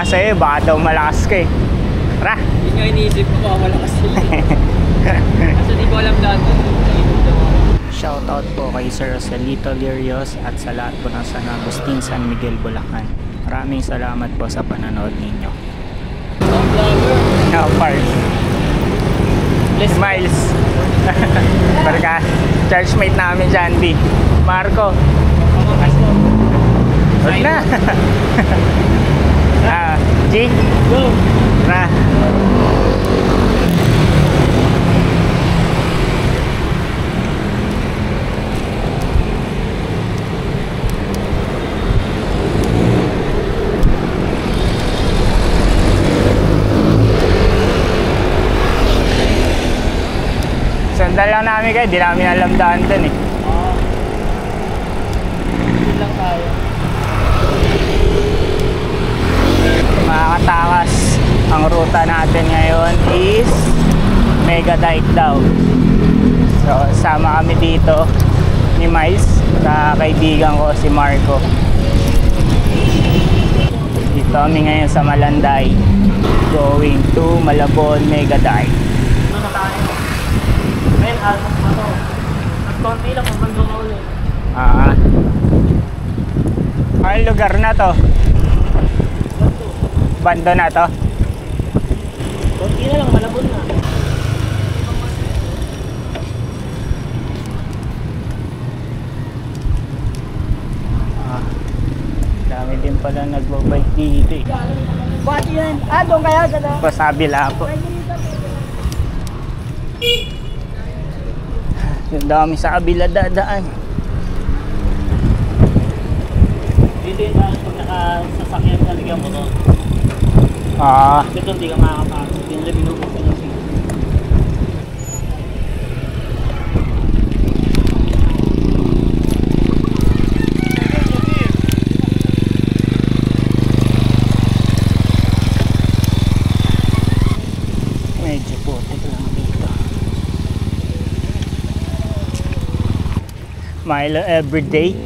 nga sa'yo, baka daw malakas ka eh. Tara! Yun nga iniisip ko, baka malakas sila. Kasi di ko alam dati. Shoutout po kay Sir Joselito Lirios at sa lahat po ng San Agustin, San Miguel, Bulacan. Maraming salamat po sa pananood ninyo. No, Park. Si Miles. Barka, churchmate namin si Andy. Marco. Huwag na. G. Go. Na. Sandal lang namin kayo, di namin alam daan dun eh. Yun lang tayo. Mga katakas, ang ruta natin ngayon is Mega Dike daw. So, sama kami dito ni Miles sa kaibigan ko si Marco. Dito kami ngayon sa Malanday, going to Malabon Mega Dike. Ano tayo? Ngayon, at konti lang kung bando ka ulit. Ang lugar na to? Bando na to? Konti na lang, Malabon na. Dami din pala nagbabike dito eh. Bakit yan? Doon kaya sa na? Pasabila po. Yung dami sa kabila dadaan. Dito yung daan pag nakasasakyan talaga mo doon. Kasi doon di ka makakapasok. Yung binubok ko ng sigaw. Medyo putik lang dito. Milo everyday.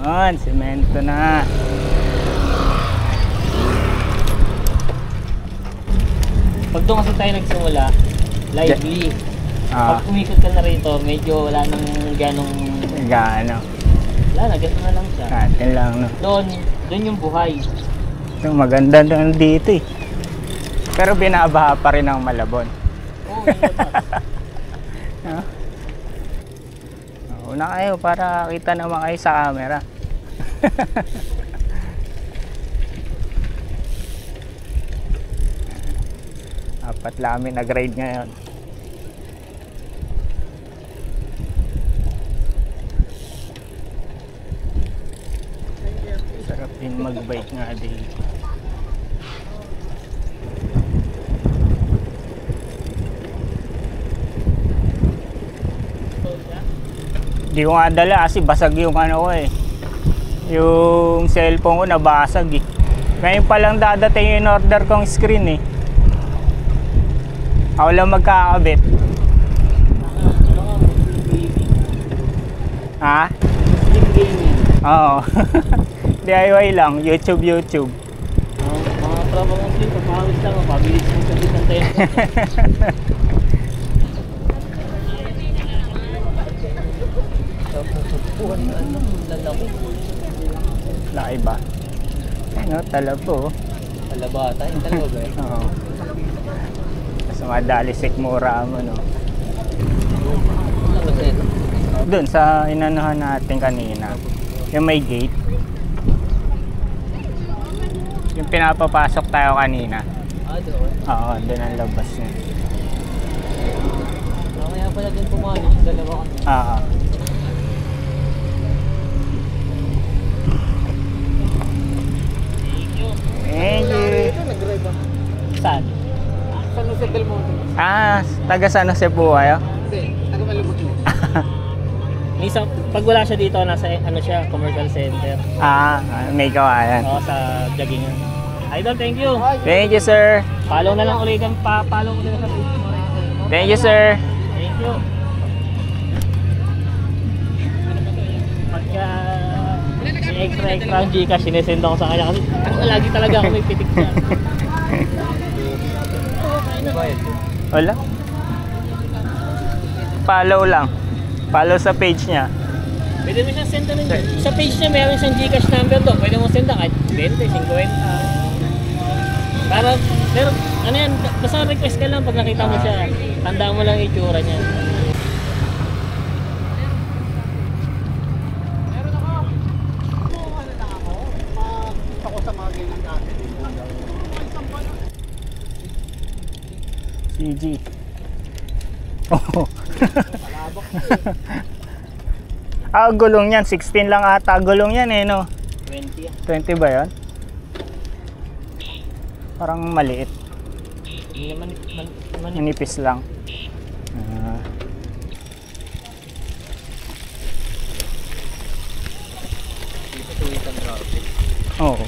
Yan, semento na. Pag doon kasi tayo nagsimula, lively. Pag umikot ka na rito, medyo wala nang ganong... Gaano. Wala na, ganito na lang siya. Atin lang no. Doon yung buhay. Yung maganda doon dito eh. Pero binabaha pa rin ang Malabon. Oo, yun No? Una kayo para kita naman kayo sa camera. Apat lang kami nag-ride ngayon. Sarap din mag-bike nga dito. Hindi ko nga dala kasi basag yung ano ko eh. Yung cellphone ko nabasag eh. Ngayon pa lang dadating yung order kong screen eh. Ako lang magkakabit. Ha? Slim gaming. Oo. DIY lang, YouTube. Mga tropa mong slim, pagpahawis lang, mapabilis mong sabit ng tayo. Laki ba? Ano, talabo. Talabata, yung talaga ba eh? Oo. Tapos madali sikmura mo no. Ano ba ito? Doon sa inanuhan natin kanina. Yung may gate. Yung pinapapasok tayo kanina. Doon? Oo, doon ang labas niya. Kaya pala doon pumalis yung dalawa ko. Oo. Thank you. Nag-drive ako. Saan? San Jose del Monte. Taga San Jose po kayo? Hindi, taga Malabon. Minsan, pag wala siya dito, nasa ano siya, commercial center. May kawayan. Oo, sa Jagingan. Idol, thank you. Thank you, sir. Follow na lang ulit kang follow ulit sa page mo. Thank you, sir. Thank you. Pagka extra ang Gcash, sinesend ako sa kanya kasi lagi talaga ako may pitik siya. Wala. Follow lang. Follow sa page niya. Pwede mo siyang send na rin. Sa page niya mayroon siyang Gcash number doon. Pwede mo send na kahit 20, 50. Para, pero ano yan, basta request ka lang pag nakita mo siya. Tandaan mo lang yung itsura niya. CG. Oh. Gulong yan. 16 lang ata gulong yan eh, no? 20 yan. 20 ba yan? Parang maliit. Hindi naman, Manipis lang. Oo.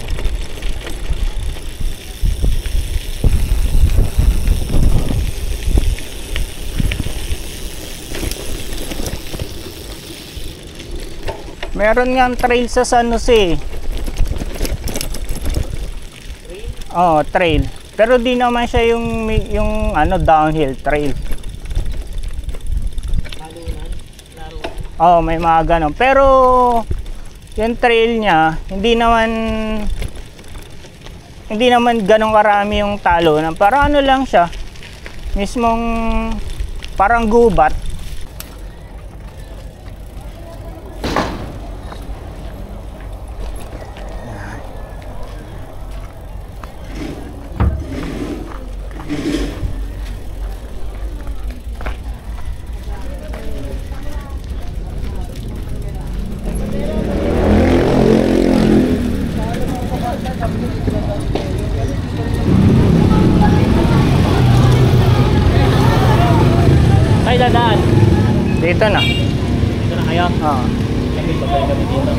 Meron nga trail sa San Jose. Oh, trail. Pero di naman siya yung ano downhill trail. Oh, may mga ganon. Pero yung trail niya, hindi naman ganong karami yung talunan. Parang ano lang siya. Mismong parang gubat. Ay, dadaan. Dito na. Dito na kayo. Oo. Kami babay kami dito.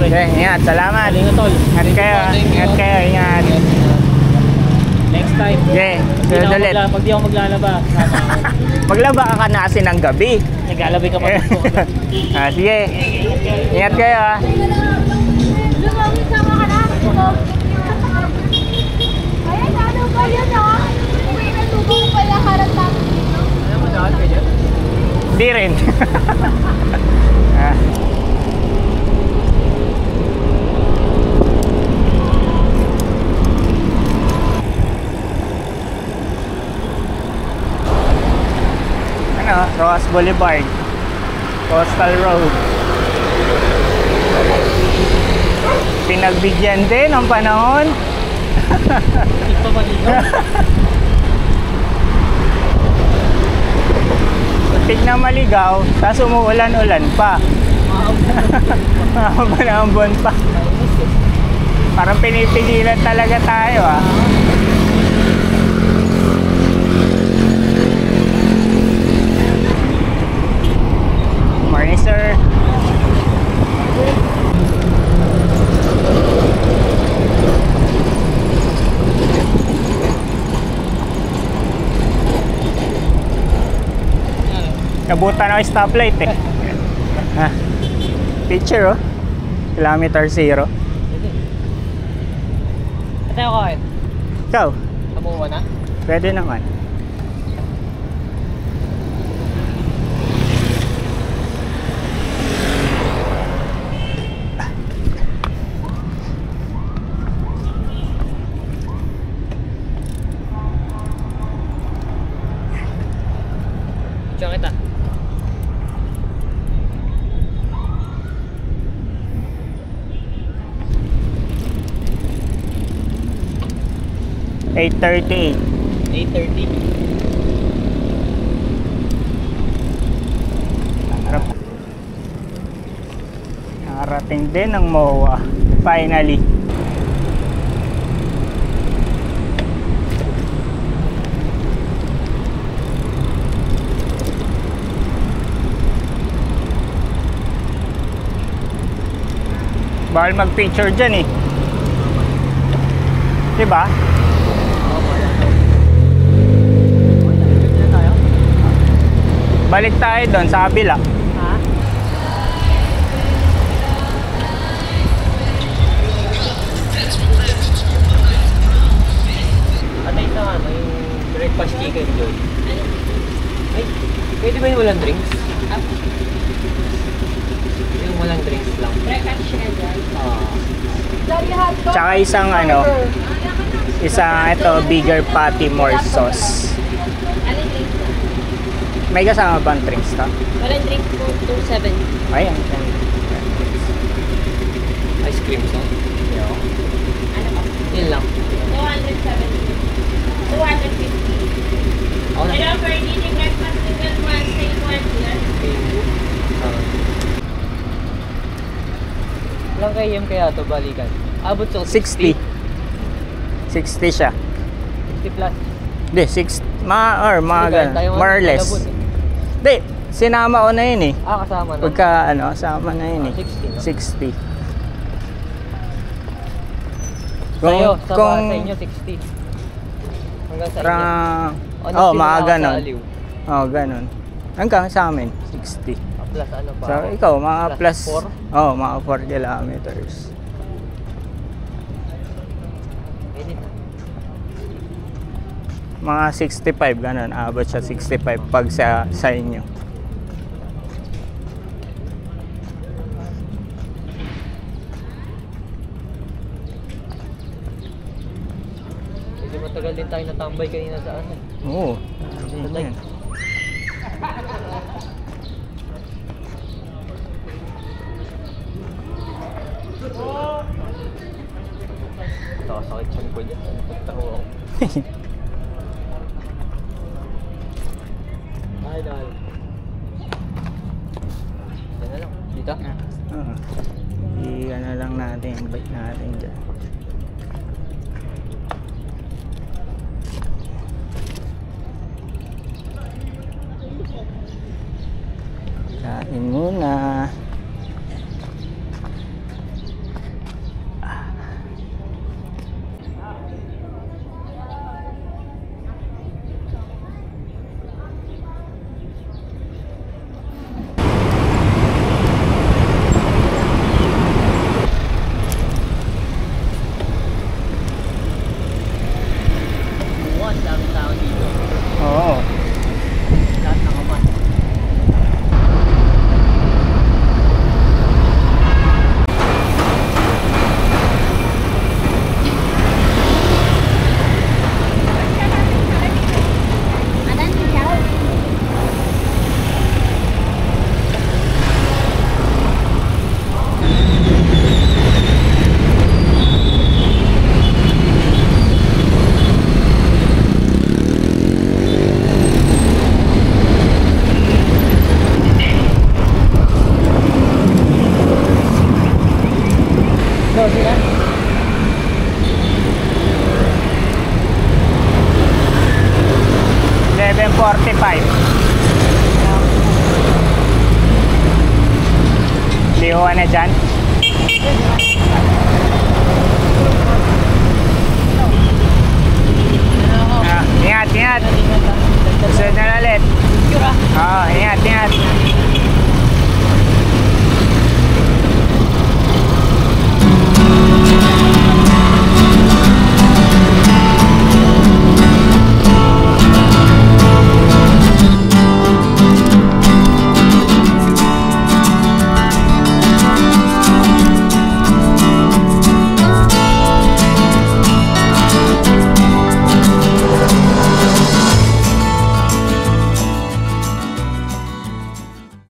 Okay, ingat. Salamat. Galing tol. Ingat kayo. Ingat kayo. Ingat. Next time. Okay. Sunod ulit. Pag di ako maglalaba. Maglaba ka na kasi ng gabi. Naglalabay ka pa dito. Sige. Ingat kayo ah. Lumawin sama ka na. Ayan, ano ba yun ah? Uy, natubong pala harap natin dito. Alam mo daan ka dyan? Di rin. Ano? Rojas Boulevard. Coastal Road. Pinagbigyan din ang panahon. Ito ba dito? Tignan maligaw, tapos umuulan-ulan pa. Mahaba na ang buwan pa. Parang pinipigilan talaga tayo ah. Morning sir. Nabutan ako yung stoplight eh. Picture oh. Kilometer 0. Ito ako kahit. Ikaw, Namuha na? pwede naman. Diyan kita. $8:38. 8:30. Nakarating din ang MOA. Finally. Bawal mag-picture dyan eh. Diba? Balik tayo doon sa kabila. Ha? Tsaka isang ano, isang ito, bigger patty, more sauce. Alin drinks na? May kasama bang drinks to? Walang drinks po, 270. Ayan. Ice cream sa. Ano po? Yun lang. 270. 250. Ako na. Hello, for eating breakfast, single one, same one here. Ilang km kaya ito balikan? Abot sa 60. 60 siya. 60 plus. Hindi, 6, mga ganun. Tayo More or less. malabot, eh. Hindi, sinama ko na yun eh. Kasama na. Pagka ano, sama na yun eh. 60, no? 60. Sa'yo, sa inyo 60. Hanggang sa inyo. Oh, mga ganun. Aliw. Oh, ganun. Hanggang sa amin, 60. Plus ano pa? So, ikaw, mga plus, Plus 4? oh, mga 4 kilometers. Edit. Mga 65, ganun. Abot siya 65 pag sa inyo. Medyo matagal din tayo natambay kanina sa ano. Oo. Sa Yan. Nakasakit siya ko dyan. Nagtaho ako. Ay, dahil. Yan na lang. Dito? Oo. I-ano lang natin, yung bike natin dyan. Kain muna. Ang dami tao dito. Oo. Lahat nakaman. So, sila? Liho na dyan.